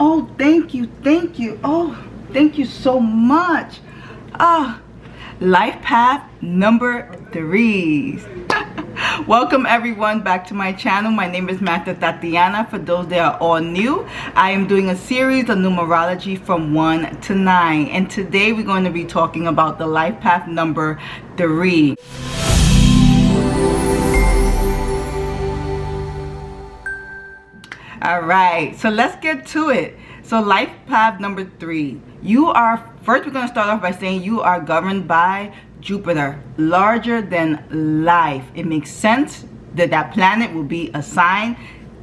Oh, thank you. Thank you. Oh, thank you so much. LifePath number 3. Welcome everyone back to my channel. My name is Master Tatiana. For those that are all new, I am doing a series of numerology from 1 to 9. And today we're going to be talking about the LifePath number 3. Alright, so let's get to it. So life path number 3. First we're going to start off by saying you are governed by Jupiter, larger than life. It makes sense that that planet will be assigned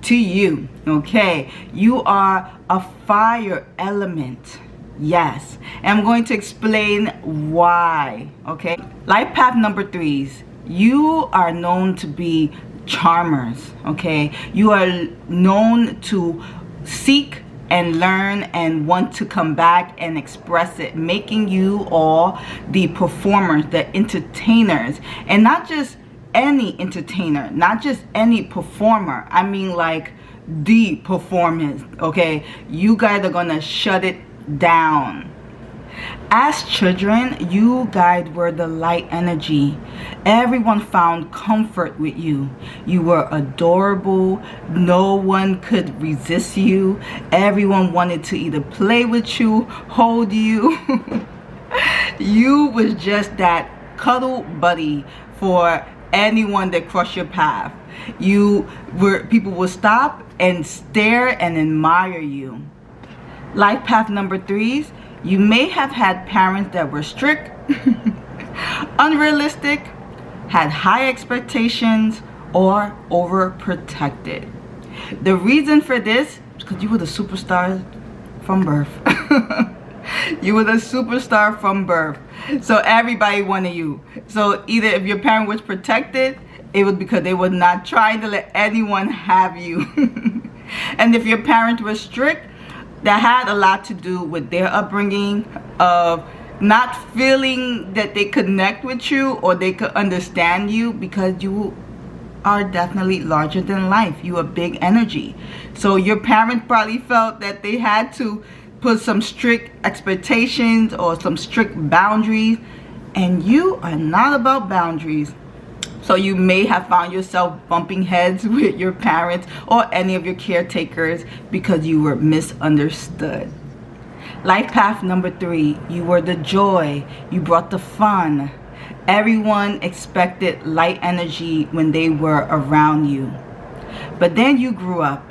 to you. Okay, you are a fire element. Yes, and I'm going to explain why. Okay, life path number 3s. You are known to be charmers. Okay, you are known to seek and learn and want to come back and express it, making you all the performers, the entertainers, and not just any entertainer, not just any performer. I mean like the performance. Okay, you guys are gonna shut it down. As children, you guys were the light energy. Everyone found comfort with you. You were adorable. No one could resist you. Everyone wanted to either play with you, hold you. You was just that cuddle buddy for anyone that crossed your path. People would stop and stare and admire you. Life path number 3s. You may have had parents that were strict, unrealistic, had high expectations, or overprotected. The reason for this is because you were the superstar from birth. You were the superstar from birth. So everybody wanted you. So either if your parent was protected, it was because they were not trying to let anyone have you. And if your parents were strict, that had a lot to do with their upbringing of not feeling that they connect with you or they could understand you, because you are definitely larger than life. You are big energy. So your parents probably felt that they had to put some strict expectations or some strict boundaries, and you are not about boundaries. So you may have found yourself bumping heads with your parents or any of your caretakers because you were misunderstood. Life path number 3. You were the joy. You brought the fun. Everyone expected light energy when they were around you. But then you grew up.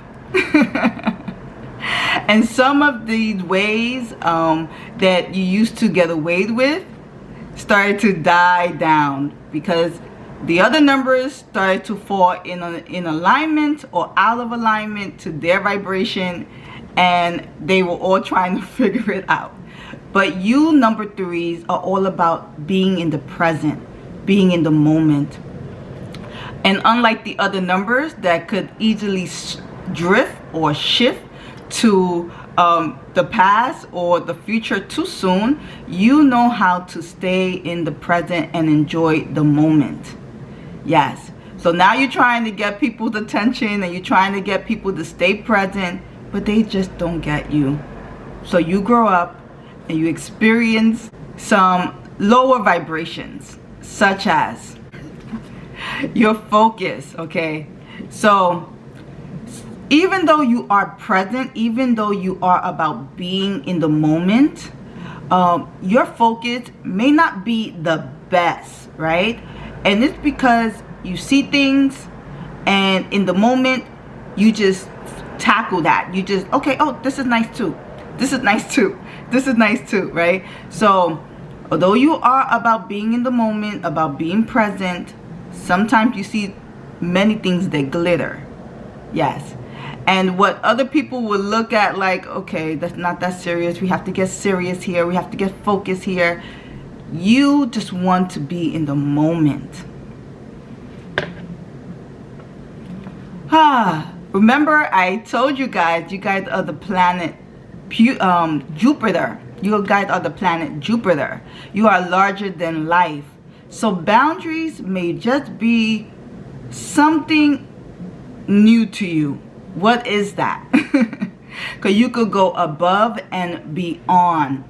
And some of these ways that you used to get away with started to die down, because the other numbers started to fall in alignment or out of alignment to their vibration, and they were all trying to figure it out. But you number 3s are all about being in the present, being in the moment. And unlike the other numbers that could easily drift or shift to the past or the future too soon, you know how to stay in the present and enjoy the moment. Yes. So now you're trying to get people's attention and you're trying to get people to stay present, but they just don't get you. So you grow up and you experience some lower vibrations, such as your focus. Okay. So even though you are present, even though you are about being in the moment, your focus may not be the best, right? And it's because you see things and in the moment you just tackle that. You just, okay, oh, this is nice too. This is nice too. This is nice too, right? So although you are about being in the moment, about being present, sometimes you see many things that glitter. Yes. And what other people will look at like, okay, that's not that serious. We have to get serious here. We have to get focused here. You just want to be in the moment. Remember I told you guys are the planet Jupiter. You guys are the planet Jupiter. You are larger than life. So boundaries may just be something new to you. What is that? because you could go above and beyond.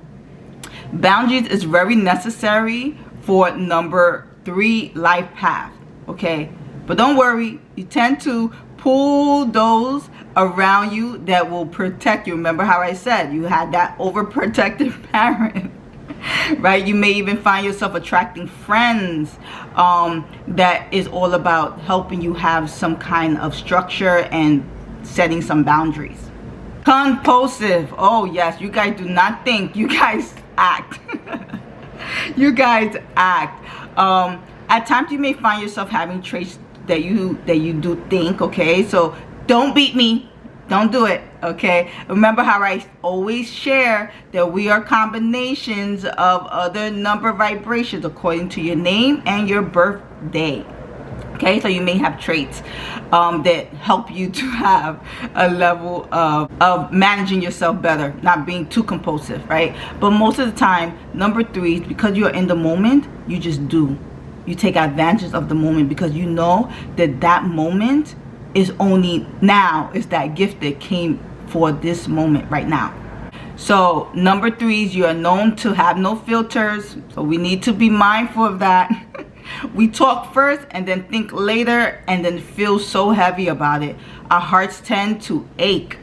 Boundaries is very necessary for number 3 life path. Okay, but don't worry, you tend to pull those around you that will protect you. Remember how I said you had that overprotective parent, right? You may even find yourself attracting friends that is all about helping you have some kind of structure and setting some boundaries. Compulsive. Oh yes, you guys do not think, you guys act. You guys act. At times you may find yourself having traits that you do think, okay? So don't beat me, don't do it, okay? Remember how I always share that we are combinations of other number vibrations according to your name and your birthday. Okay, so you may have traits that help you to have a level of managing yourself better, not being too compulsive, right? But most of the time, number 3, because you're in the moment, you just do. You take advantage of the moment because you know that that moment is only now. It's that gift that came for this moment right now. So number 3s, you are known to have no filters, so we need to be mindful of that. We talk first and then think later and then feel so heavy about it. Our hearts tend to ache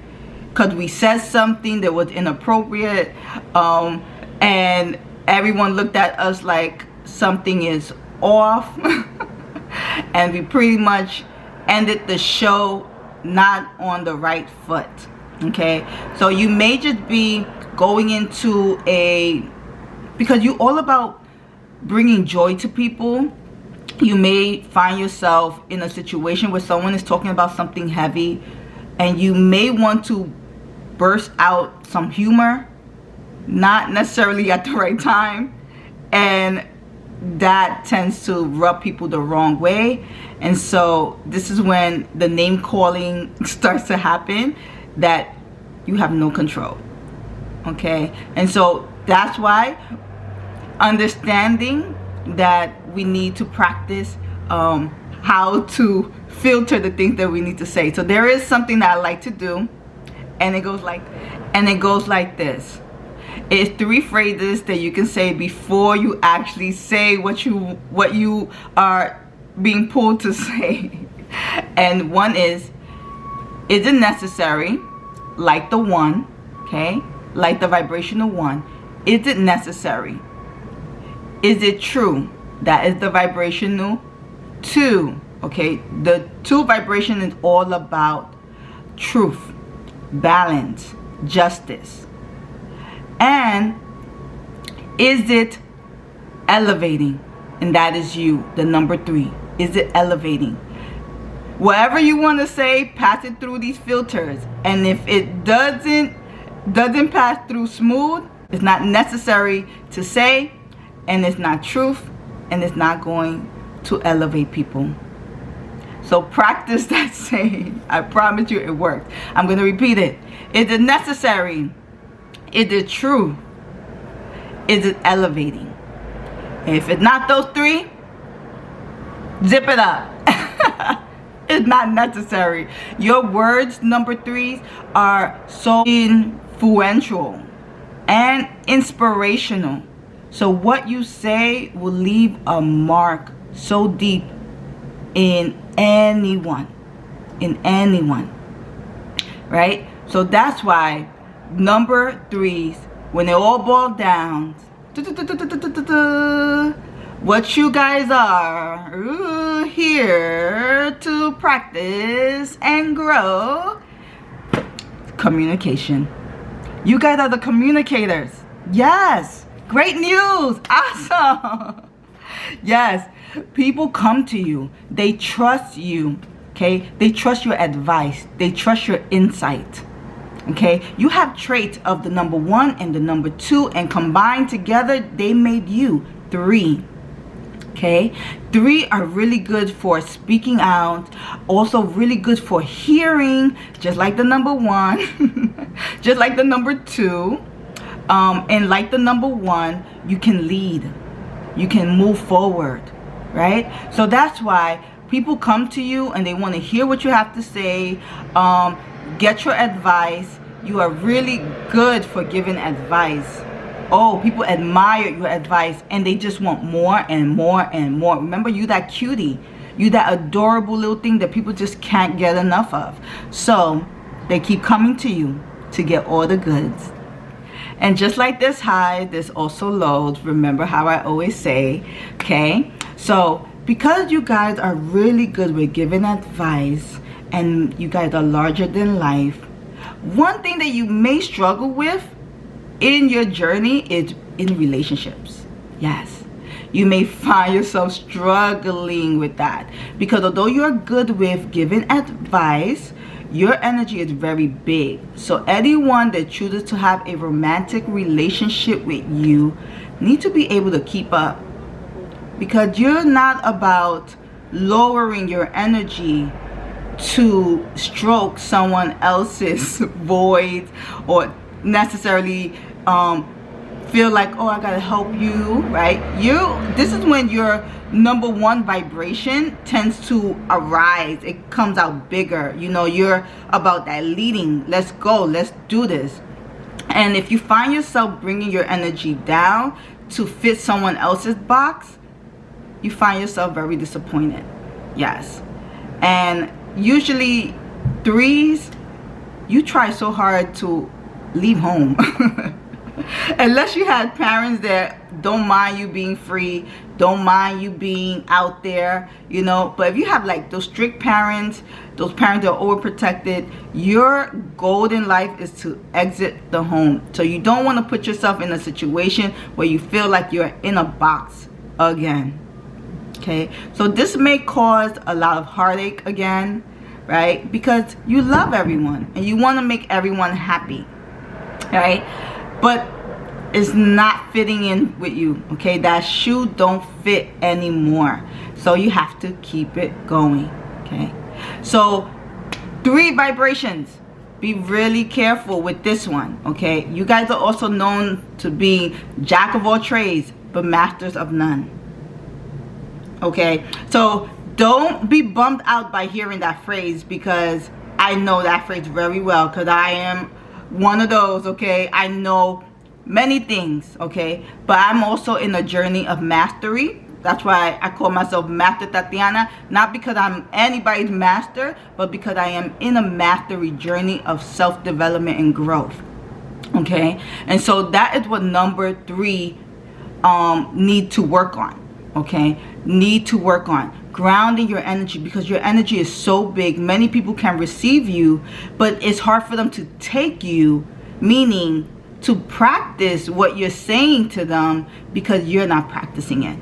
because we said something that was inappropriate, and everyone looked at us like something is off. And we pretty much ended the show not on the right foot. Okay, so you may just be going into because you're all about bringing joy to people. You may find yourself in a situation where someone is talking about something heavy and you may want to burst out some humor, not necessarily at the right time, and that tends to rub people the wrong way. And so this is when the name calling starts to happen that you have no control. Okay, and so that's why understanding that we need to practice how to filter the things that we need to say. So there is something that I like to do, and it goes like this. It's 3 phrases that you can say before you actually say what you are being pulled to say. And one is it necessary? Like the 1, okay? Like the vibrational 1. Is it necessary? Is it true? That is the vibrational 2. Okay, the 2 vibration is all about truth, balance, justice. And is it elevating? And that is you, the number 3. Is it elevating? Whatever you want to say, pass it through these filters. And if it doesn't pass through smooth, it's not necessary to say, and it's not truth, and it's not going to elevate people. So practice that saying. I promise you it works. I'm going to repeat it. Is it necessary? Is it true? Is it elevating? If it's not those 3, zip it up. It's not necessary. Your words, number 3s, are so influential and inspirational. So what you say will leave a mark so deep in anyone, right? So that's why number 3s, when they all boil down, what you guys are here to practice and grow, communication. You guys are the communicators. Yes. Great news. Awesome. Yes. People come to you. They trust you. Okay. They trust your advice. They trust your insight. Okay. You have traits of the number 1 and the number 2, and combined together, they made you 3. Okay. 3 are really good for speaking out. Also really good for hearing, just like the number 1, just like the number 2. And like the number 1, you can lead, you can move forward, right? So that's why people come to you and they want to hear what you have to say, get your advice, You are really good for giving advice. Oh, people admire your advice and they just want more and more and more. Remember, you that cutie. You that adorable little thing that people just can't get enough of. So they keep coming to you to get all the goods. And just like this high, there's also lows. Remember how I always say, okay? So because you guys are really good with giving advice and you guys are larger than life, one thing that you may struggle with in your journey is in relationships. Yes, you may find yourself struggling with that, because although you're good with giving advice, your energy is very big. So anyone that chooses to have a romantic relationship with you need to be able to keep up, because you're not about lowering your energy to stroke someone else's void, or necessarily feel like, oh, I gotta help you, right? This is when your number one vibration tends to arise. It comes out bigger. You know, you're about that leading. Let's go, let's do this. And if you find yourself bringing your energy down to fit someone else's box, you find yourself very disappointed. Yes. And usually 3s, you try so hard to leave home. Unless you had parents that don't mind you being free, don't mind you being out there, you know. But if you have like those strict parents, those parents that are overprotected, your goal in life is to exit the home. So you don't want to put yourself in a situation where you feel like you're in a box again. Okay, so this may cause a lot of heartache again, right? Because you love everyone and you want to make everyone happy, right? But it's not fitting in with you. Okay, that shoe don't fit anymore, so you have to keep it going. Okay, so 3 vibrations, be really careful with this one. Okay, you guys are also known to be jack of all trades but masters of none. Okay, so don't be bummed out by hearing that phrase, because I know that phrase very well, because I am one of those. Okay, I know many things, okay, but I'm also in a journey of mastery. That's why I call myself Master Tatiana, not because I'm anybody's master, but because I am in a mastery journey of self-development and growth. Okay, and so that is what number 3 need to work on. Okay, need to work on grounding your energy, because your energy is so big. Many people can receive you, but it's hard for them to take you, meaning to practice what you're saying to them, because you're not practicing it.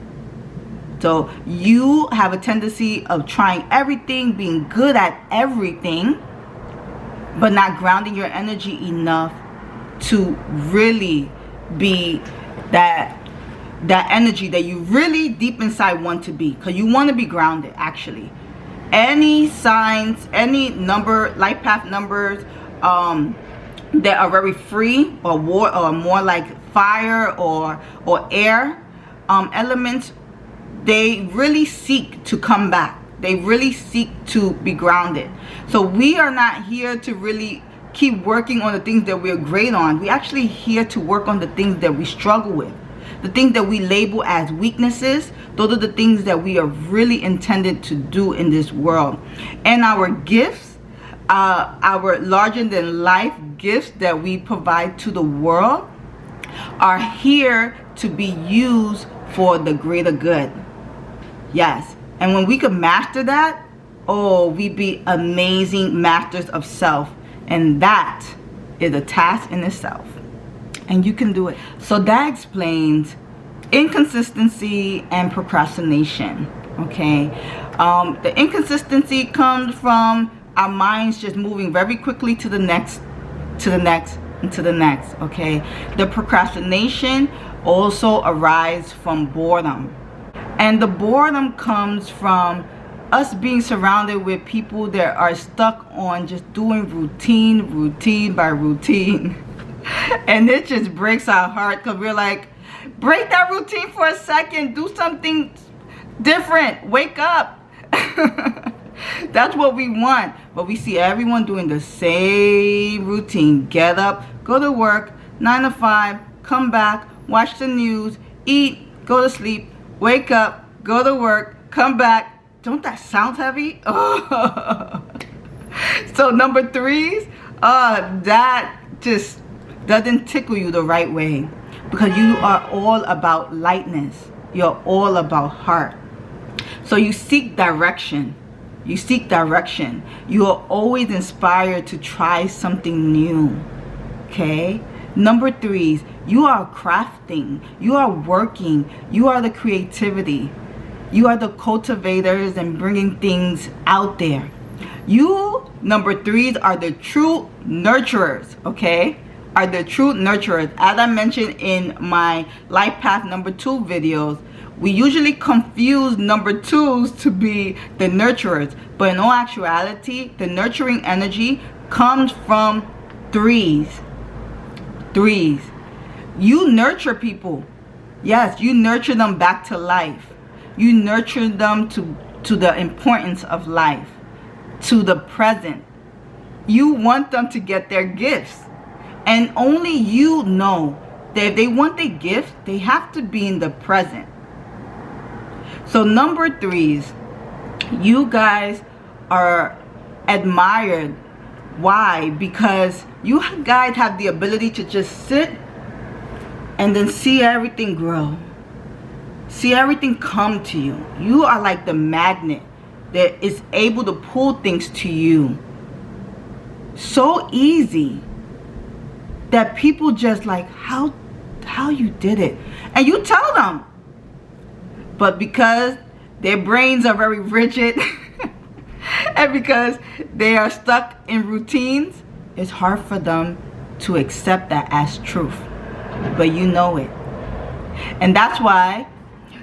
So you have a tendency of trying everything, being good at everything, but not grounding your energy enough to really be that energy that you really deep inside want to be, because you want to be grounded. Actually, any signs, any number, LifePath numbers that are very free, or more like fire or air elements, they really seek to come back. They really seek to be grounded. So we are not here to really keep working on the things that we're great on. We're actually here to work on the things that we struggle with. The things that we label as weaknesses, those are the things that we are really intended to do in this world. And our gifts, our larger than life gifts that we provide to the world, are here to be used for the greater good. Yes. And when we can master that, oh, we be amazing masters of self. And that is a task in itself. And you can do it. So that explains inconsistency and procrastination. Okay, the inconsistency comes from our minds just moving very quickly to the next, to the next, and to the next. Okay, the procrastination also arises from boredom, and the boredom comes from us being surrounded with people that are stuck on just doing routine by routine. And it just breaks our heart, because we're like, break that routine for a second, do something different, wake up. That's what we want. But we see everyone doing the same routine. Get up, go to work, 9 to 5, come back, watch the news, eat, go to sleep, wake up, go to work, come back. Don't that sound heavy? Oh. So number 3s, that just doesn't tickle you the right way, because you are all about lightness. You're all about heart. So you seek direction. You seek direction. You are always inspired to try something new. Okay? Number 3s, you are crafting. You are working. You are the creativity. You are the cultivators and bringing things out there. You, number 3s, are the true nurturers. Okay? Are the true nurturers. As I mentioned in my LifePath number 2 videos, we usually confuse number 2s to be the nurturers, but in all actuality, the nurturing energy comes from 3s. 3s. You nurture people. Yes, you nurture them back to life. You nurture them to the importance of life, to the present. You want them to get their gifts. And only you know that if they want their gifts, they have to be in the present. So number 3s, you guys are admired. Why? Because you guys have the ability to just sit and then see everything grow. See everything come to you. You are like the magnet that is able to pull things to you. So easy that people just like, how you did it. And you tell them. But because their brains are very rigid and because they are stuck in routines, it's hard for them to accept that as truth. But you know it. And that's why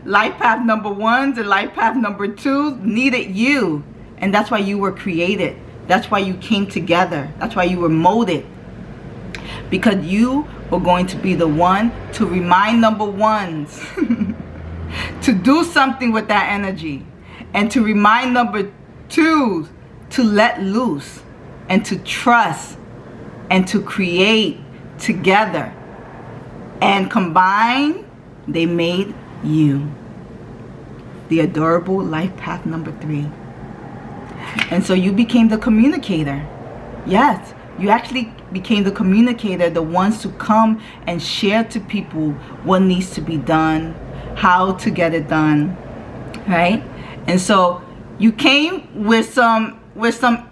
LifePath number 1s and LifePath number 2s needed you. And that's why you were created. That's why you came together. That's why you were molded. Because you were going to be the one to remind number 1s to do something with that energy, and to remind number 2s to let loose and to trust and to create together. And combined, they made you, the adorable LifePath number 3. And so you became the communicator. Yes, you actually became the communicator, the ones to come and share to people what needs to be done, how to get it done, right? And so you came with some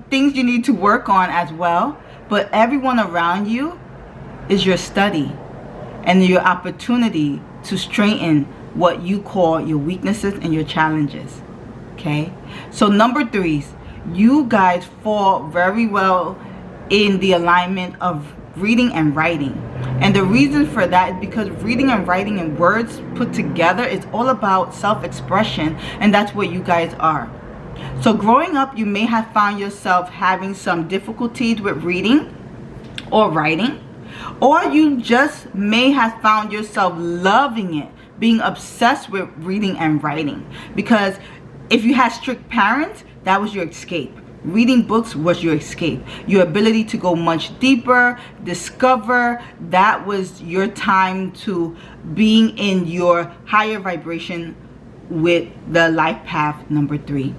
things you need to work on as well, but everyone around you is your study and your opportunity to straighten what you call your weaknesses and your challenges. Okay? So number 3s, you guys fall very well in the alignment of reading and writing. And the reason for that is because reading and writing and words put together is all about self-expression, and that's what you guys are. So growing up, you may have found yourself having some difficulties with reading or writing, or you just may have found yourself loving it, being obsessed with reading and writing. Because if you had strict parents, that was your escape. Reading books was your escape. Your ability to go much deeper, discover, that was your time to being in your higher vibration with the LifePath number 3,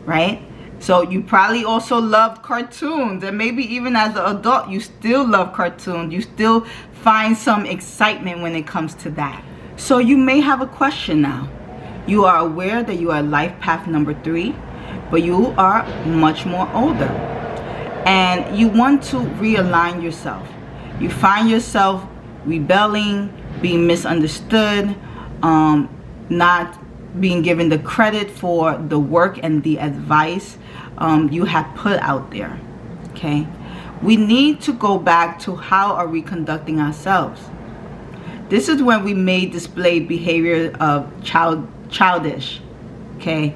right? So you probably also loved cartoons, and maybe even as an adult you still love cartoons. You still find some excitement when it comes to that. So you may have a question now. You are aware that you are LifePath number 3, but you are much more older, and you want to realign yourself. You find yourself rebelling, being misunderstood, not being given the credit for the work and the advice you have put out there. Okay, we need to go back to how are we conducting ourselves. This is when we may display behavior of childish. Okay,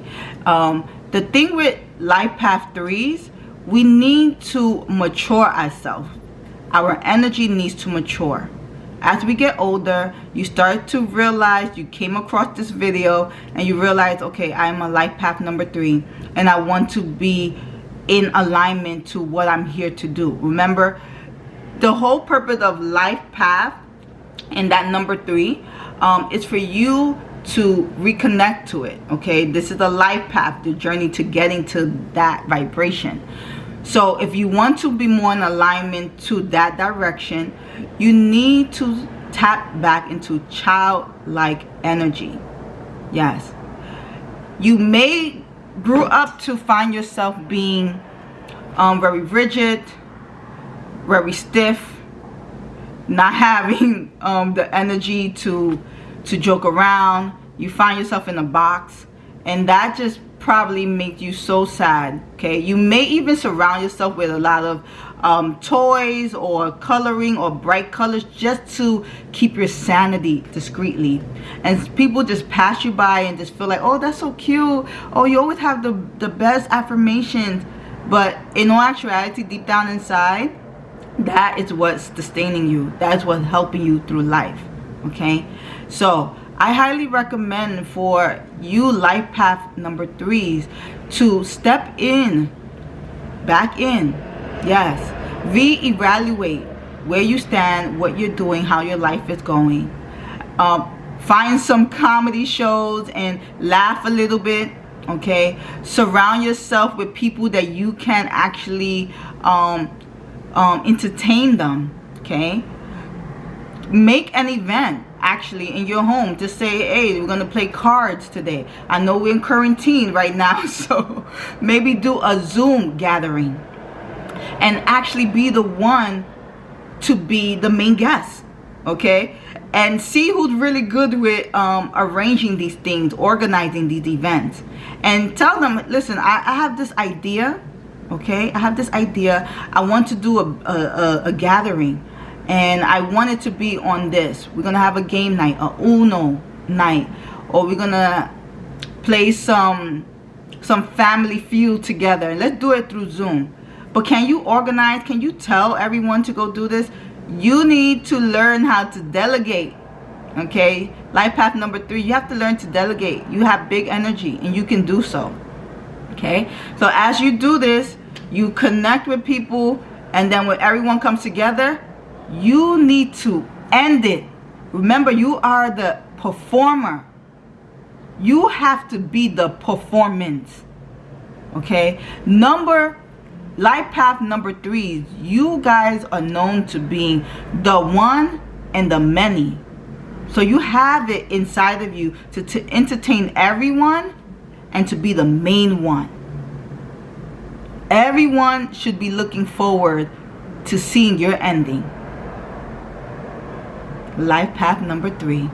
the thing with LifePath 3s, we need to mature ourselves. Our energy needs to mature. As we get older, you start to realize, you came across this video and you realize, okay, I'm a LifePath number 3. and I want to be in alignment to what I'm here to do. Remember, the whole purpose of LifePath and that number 3 is for you to reconnect to it. Okay, this is the life path, the journey to getting to that vibration. So if you want to be more in alignment to that direction, you need to tap back into childlike energy. Yes, you may grew up to find yourself being very rigid, very stiff, not having the energy to joke around. You find yourself in a box, and that just probably makes you so sad. Okay, you may even surround yourself with a lot of toys or coloring or bright colors just to keep your sanity discreetly, and people just pass you by and just feel like, oh, that's so cute, oh, you always have the best affirmations. But in all actuality, deep down inside, that is what's sustaining you. That's what's helping you through life. Okay, so I highly recommend for you life path number 3s to step in, back in. Yes, re-evaluate where you stand, what you're doing, how your life is going. Find some comedy shows and laugh a little bit. Okay, surround yourself with people that you can actually entertain them. Okay, make an event actually in your home. Just say, hey, we're gonna play cards today. I know we're in quarantine right now, so maybe do a Zoom gathering and actually be the one to be the main guest. Okay, and see who's really good with arranging these things, organizing these events, and tell them, listen, I have this idea. Okay, I have this idea. I want to do a gathering, and I want it to be on this. We're gonna have a game night, a Uno night, or we're gonna play some family feud together. Let's do it through Zoom. But can you organize? Can you tell everyone to go do this? You need to learn how to delegate. Okay, life path number 3, you have to learn to delegate. You have big energy and you can do so. Okay, so as you do this, you connect with people, and then when everyone comes together, you need to end it. Remember, you are the performer. You have to be the performance. Okay, life path number 3, you guys are known to being the one and the many. So you have it inside of you to entertain everyone and to be the main one. Everyone should be looking forward to seeing your ending. Life path number 3.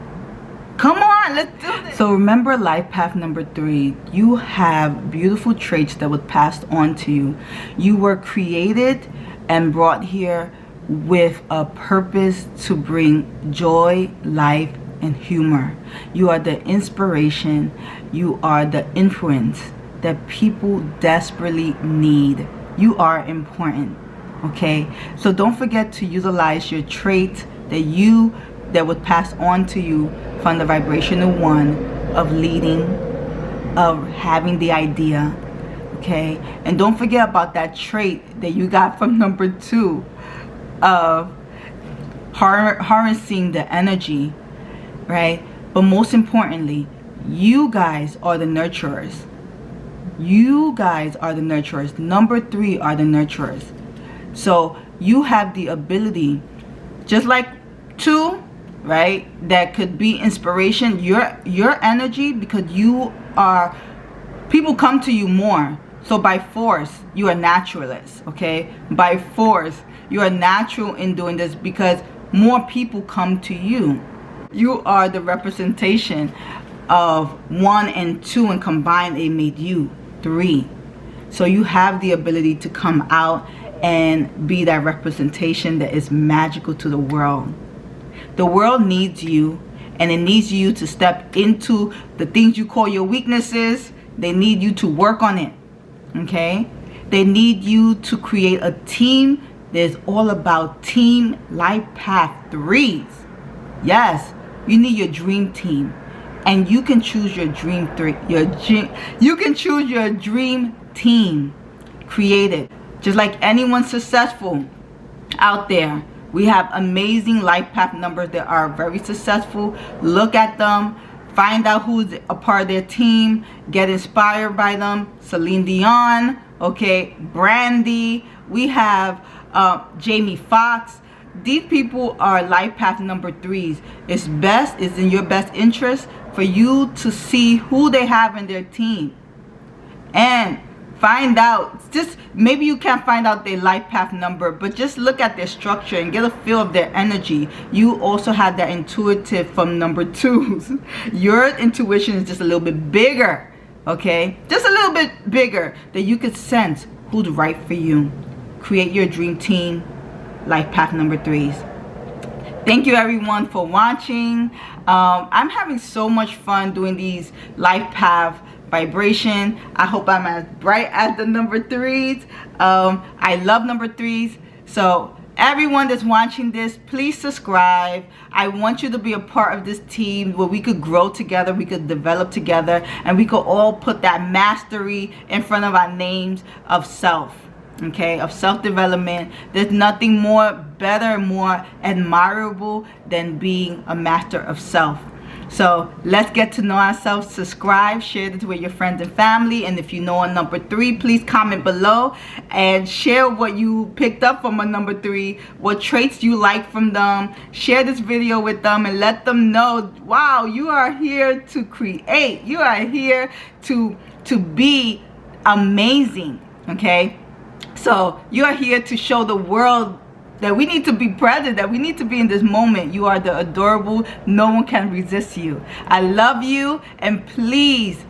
Come on, let's do this. So remember, life path number 3, you have beautiful traits that was passed on to you. You were created and brought here with a purpose to bring joy, life, and humor. You are the inspiration. You are the influence that people desperately need. You are important. Okay, so don't forget to utilize your traits that was passed on to you from the vibrational 1 of leading, of having the idea. Okay, and don't forget about that trait that you got from number 2 of harnessing the energy, right? But most importantly, you guys are the nurturers. You guys are the nurturers. Number 3 are the nurturers. So you have the ability, just like 2, right, that could be inspiration. Your energy, because people come to you more. So by force, you are naturalists. Okay, by force, you are natural in doing this because more people come to you. You are the representation of 1 and 2, and combined they made you 3. So you have the ability to come out and be that representation that is magical to the world. The world needs you, and it needs you to step into the things you call your weaknesses. They need you to work on it. Okay, they need you to create a team that is all about team life path 3s. Yes, you need your dream team. and you can choose your dream you can choose your dream team. Create it. Just like anyone successful out there, we have amazing LifePath numbers that are very successful. Look at them, find out who's a part of their team, get inspired by them. Celine Dion, okay, Brandy, we have Jamie Foxx. These people are LifePath number 3s. It's in your best interest for you to see who they have in their team and find out. Just maybe you can't find out their LifePath number, but just look at their structure and get a feel of their energy. You also have that intuitive from number 2s. Your intuition is just a little bit bigger, okay? Just a little bit bigger, that you could sense who's right for you. Create your dream team, LifePath number 3s. Thank you everyone for watching. I'm having so much fun doing these LifePath vibration. I hope I'm as bright as the number 3s. I love number 3s. So everyone that's watching this, please subscribe. I want you to be a part of this team where we could grow together, we could develop together, and we could all put that mastery in front of our names of self. Okay, of self-development. There's nothing more better, more admirable than being a master of self. So let's get to know ourselves. Subscribe, share this with your friends and family, and if you know a number 3, please comment below and share what you picked up from a number 3, what traits you like from them. Share this video with them and let them know, wow, you are here to create, you are here to be amazing. Okay, so you are here to show the world that we need to be present, that we need to be in this moment. You are the adorable. No one can resist you. I love you, and please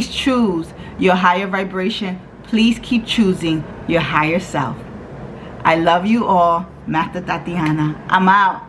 choose your higher vibration. Please keep choosing your higher self. I love you all. Master Tatiana. I'm out.